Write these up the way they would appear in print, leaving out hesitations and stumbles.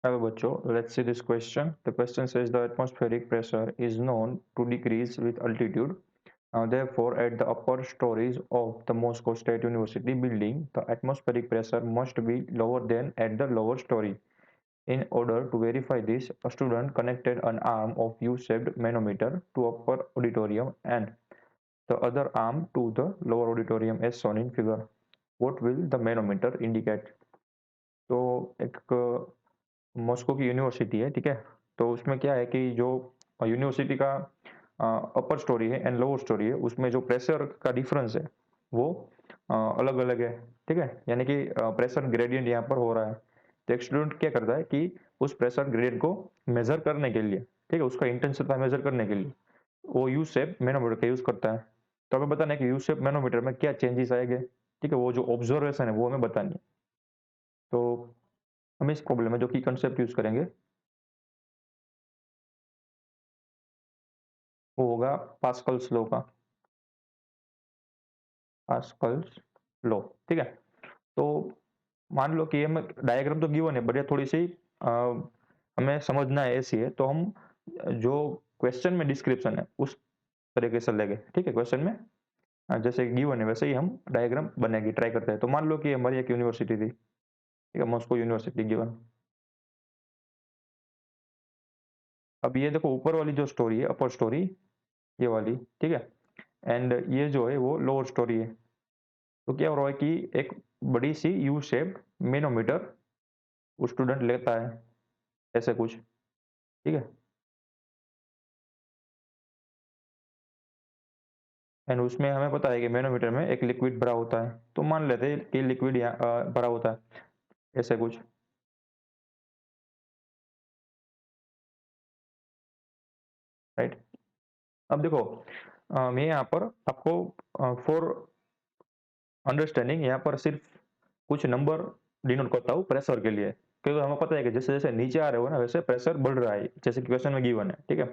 Hello, Bacho. Let's see this question. The question says the atmospheric pressure is known to decrease with altitude. Therefore, at the upper stories of the Moscow State University building, the atmospheric pressure must be lower than at the lower story. In order to verify this, a student connected an arm of U-shaped manometer to upper auditorium and the other arm to the lower auditorium as shown in figure. What will the manometer indicate? तो एक Moscow की university है, ठीक है। तो उसमें क्या है कि जो यूनिवर्सिटी का अपर स्टोरी है एंड लोअर स्टोरी है, उसमें जो प्रेशर का डिफरेंस है वो अलग अलग है, ठीक है। यानी कि प्रेशर ग्रेडियंट यहाँ पर हो रहा है। तो एक स्टूडेंट क्या करता है कि उस प्रेशर ग्रेडियंट को मेजर करने के लिए, ठीक है, उसका इंटेंसिटी मेजर करने के लिए वो यू शेप मैनोमीटर का यूज करता है। तो हमें बताना है कि यू शेप मैनोमीटर में क्या चेंजेस आएंगे, ठीक है। वो जो ऑब्जर्वेशन है वो हमें बतानी है। तो हम इस प्रॉब्लम में जो की कंसेप्ट यूज करेंगे वो होगा पास्कल्स लॉ का, पास्कल्स लॉ, ठीक है। तो मान लो कि हमें डायग्राम तो गिवन है, बट ये थोड़ी सी हमें समझना है ऐसी है, तो हम जो क्वेश्चन में डिस्क्रिप्शन है उस तरीके से लेंगे, ठीक है। क्वेश्चन में जैसे गिवन है वैसे ही हम डायग्राम बनेगी, ट्राई करते हैं। तो मान लो कि हमारी एक यूनिवर्सिटी थी, ठीक है, मॉस्को यूनिवर्सिटी गिवन। अब ये देखो ऊपर वाली जो स्टोरी है अपर स्टोरी, ये वाली, ठीक है, एंड ये जो है वो लोअर स्टोरी है। तो क्या हो रहा है कि एक बड़ी सी यू शेप्ड मैनोमीटर वो स्टूडेंट लेता है, ऐसे कुछ, ठीक है। एंड उसमें हमें पता है कि मैनोमीटर में एक लिक्विड भरा होता है, तो मान लेते हैं कि लिक्विड यहाँ भरा होता है, ऐसे कुछ, राइट। अब देखो मैं यहाँ पर आपको फॉर अंडरस्टैंडिंग यहाँ पर सिर्फ कुछ नंबर डिनोट करता हूँ प्रेशर के लिए, क्योंकि हमें पता है कि जैसे जैसे नीचे आ रहे हो ना वैसे प्रेशर बढ़ रहा है, जैसे क्वेश्चन में गिवन है, ठीक है।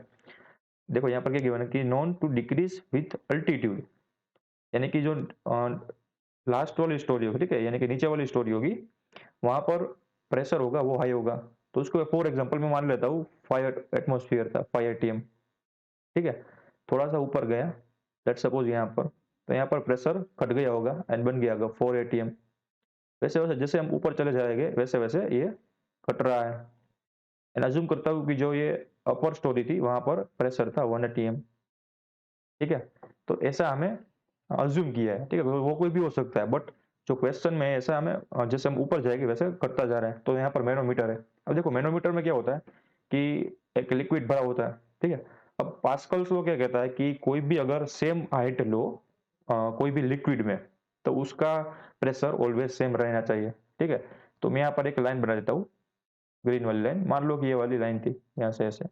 देखो यहाँ पर क्या गिवन है कि known to decreases with altitude, यानी कि जो लास्ट वाली स्टोरी होगी, ठीक है, यानी कि नीचे वाली स्टोरी होगी, वहां पर प्रेशर होगा वो हाई होगा। तो उसको फॉर एग्जांपल मैं मान लेता हूँ 5 एटमोस्फियर था, 5 atm, ठीक है। थोड़ा सा ऊपर गया, लेट्स सपोज यहाँ पर, तो यहाँ पर प्रेशर घट गया होगा एंड बन गया होगा 4 atm। वैसे वैसे जैसे हम ऊपर चले जाएंगे वैसे वैसे ये घट रहा है। एंड अज्यूम करता हूँ कि जो ये अपर स्टोरी थी वहां पर प्रेशर था 1 atm, ठीक है। तो ऐसा हमें अज्यूम किया है, ठीक है। वो कोई भी हो सकता है, बट जो क्वेश्चन में है, ऐसा हमें जैसे हम ऊपर जाएंगे वैसे घटता जा रहा है। तो यहाँ पर मैनोमीटर है। अब देखो मैनोमीटर में क्या होता है कि एक लिक्विड भरा होता है, ठीक है। अब पास्कल्स वो क्या कहता है कि कोई भी अगर सेम हाइट लो कोई भी लिक्विड में, तो उसका प्रेशर ऑलवेज सेम रहना चाहिए, ठीक है। तो मैं यहाँ पर एक लाइन बना देता हूँ, ग्रीन वाली लाइन, मान लो कि ये वाली लाइन थी यहाँ से ऐसे।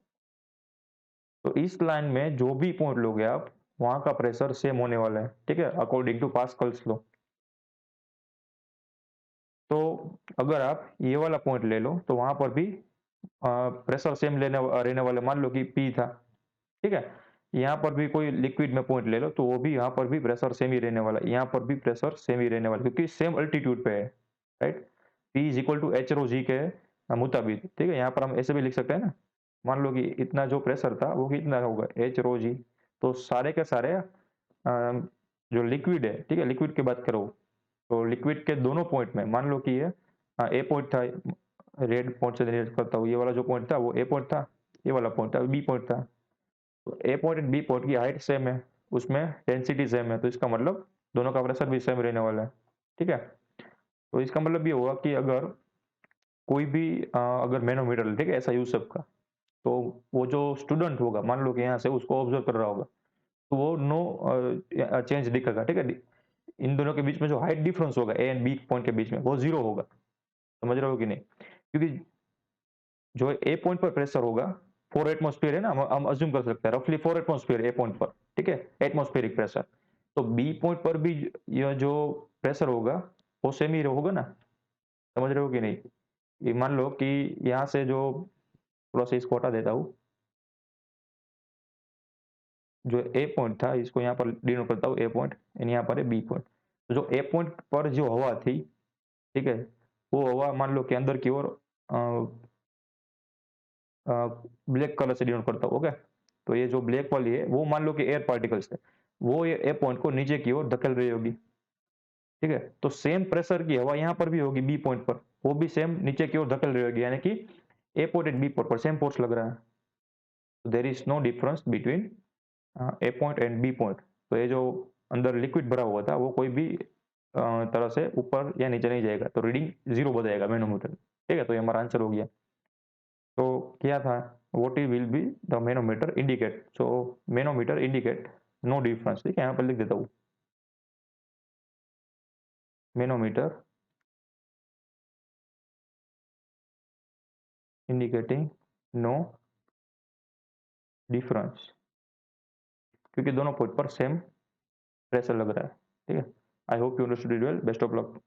तो इस लाइन में जो भी पॉइंट लोगे आप, वहां का प्रेशर सेम होने वाला है, ठीक है, अकॉर्डिंग टू पास्कल्स लॉ। तो अगर आप ये वाला पॉइंट ले लो तो वहां पर भी प्रेशर सेम लेने रहने वाले, मान लो कि पी था, ठीक है। यहाँ पर भी कोई लिक्विड में पॉइंट ले लो तो वो भी यहाँ पर भी प्रेशर सेम ही रहने वाला है, यहाँ पर भी प्रेशर सेम ही रहने वाला है, क्योंकि सेम अल्टीट्यूड पे है, right. P is equal to h rho g के मुताबिक, ठीक है। यहाँ पर हम ऐसे भी लिख सकते हैं ना, मान लो कि इतना जो प्रेशर था वो कितना होगा, एच रो जी। तो सारे के सारे जो लिक्विड है, ठीक है, लिक्विड की बात करो, तो लिक्विड के दोनों पॉइंट में मान लो कि ये ए पॉइंट था, रेड पॉइंट से रिलेट करता हूँ, ये वाला जो पॉइंट था वो ए पॉइंट था, ये वाला पॉइंट था बी पॉइंट था। तो ए पॉइंट एंड बी पॉइंट की हाइट सेम है, उसमें डेंसिटी सेम है, तो इसका मतलब दोनों का प्रेशर भी सेम रहने वाला है, ठीक है। तो इसका मतलब ये होगा कि अगर कोई भी अगर मैनोमीटर, ठीक है, ऐसा यूज सबका, तो वो जो स्टूडेंट होगा मान लो कि यहाँ से उसको ऑब्जर्व कर रहा होगा, तो वो नो चेंज दिखेगा, ठीक है। इन दोनों के बीच में जो हाइट डिफरेंस होगा ए एंड बी पॉइंट के बीच में वो जीरो होगा, समझ रहे हो कि नहीं। क्योंकि जो ए पॉइंट पर प्रेशर होगा 4 एटमोस्फियर है ना, हम अज्यूम कर सकते हैं रफली 4 एटमोस्फियर ए पॉइंट पर, ठीक है, एटमोस्फेरिक प्रेशर। तो बी पॉइंट पर भी यह जो प्रेशर होगा वो सेम ही होगा ना, समझ रहे हो कि नहीं। ये मान लो कि यहाँ से जो, थोड़ा सा इसको हटा देता हूँ, जो ए पॉइंट था इसको यहाँ पर डिनोट करता हूँ ए पॉइंट, एंड यहाँ पर है बी पॉइंट। तो जो ए पॉइंट पर जो हवा थी, ठीक है, वो हवा मान लो कि अंदर की ओर ब्लैक कलर से डिनोट करता हूँ। ओके, तो ये जो ब्लैक वाली है वो मान लो कि एयर पार्टिकल्स है, वो ये ए पॉइंट को नीचे की ओर धकेल रही होगी। ठीक है, तो सेम प्रेशर की हवा यहाँ पर भी होगी बी पॉइंट पर, वो भी सेम नीचे की ओर धकेल रही होगी, यानी कि A point and B point पर सेम फोर्स लग रहा है। There is no difference between A point and B point. तो ये जो अंदर लिक्विड भरा हुआ था वो कोई भी तरह से ऊपर या नीचे नहीं जाएगा, तो रीडिंग जीरो बताएगा मैनोमीटर। ठीक है, तो ये हमारा आंसर हो गया। तो क्या था, what E will be the manometer indicate, so manometer indicate no difference. ठीक है, यहाँ पर लिख देता हूँ, मैनोमीटर इंडिकेटिंग नो डिफरेंस, क्योंकि दोनों पॉइंट पर सेम प्रेशर लग रहा है। ठीक है, I hope you understood it well, best of luck.